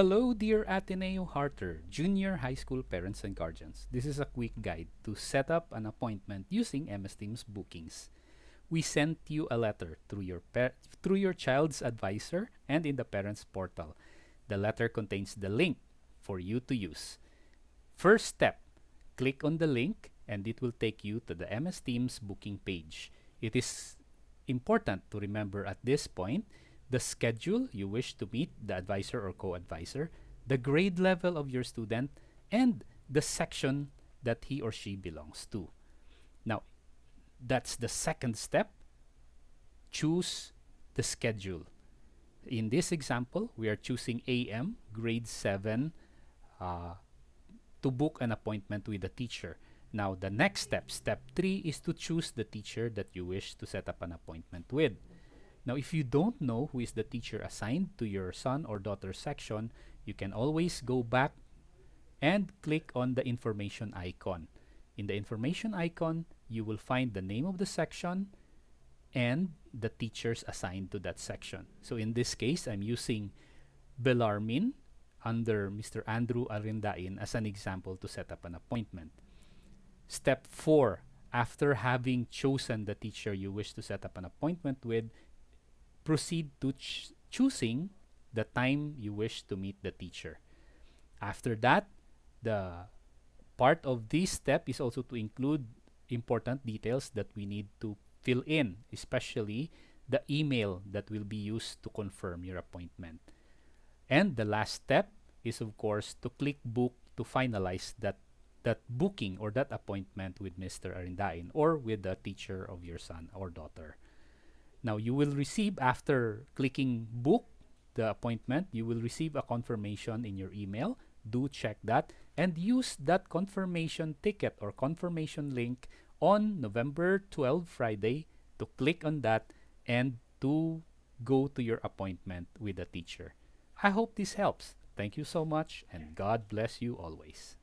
Hello, dear Ateneo Harter, junior high school parents and guardians. This is a quick guide to set up an appointment using MS Teams bookings. We sent you a letter through your child's advisor and in the parents portal. The letter contains the link for you to use. First step, click on the link and it will take you to the MS Teams booking page. It is important to remember at this point the schedule you wish to meet the advisor or co-advisor, the grade level of your student, and the section that he or she belongs to. Now, that's the second step. Choose the schedule. In this example, we are choosing AM, grade 7, uh, to book an appointment with a teacher. Now, the next step, step 3, is to choose the teacher that you wish to set up an appointment with. Now, if you don't know who is the teacher assigned to your son or daughter section, you can always go back and click on the information icon. In the information icon, you will find the name of the section and the teachers assigned to that section. So in this case, I'm using Bellarmine under Mr. Andrew Arindain as an example to set up an appointment. Step 4, after having chosen the teacher you wish to set up an appointment with, proceed to choosing the time you wish to meet the teacher. After that, the part of this step is also to include important details that we need to fill in, especially the email that will be used to confirm your appointment. And the last step is, of course, to click book to finalize that booking or that appointment with Mr. Arindain or with the teacher of your son or daughter. Now, you will receive, after clicking book the appointment, you will receive a confirmation in your email. Do check that and use that confirmation ticket or confirmation link on November 12, Friday, to click on that and to go to your appointment with the teacher. I hope this helps. Thank you so much and God bless you always.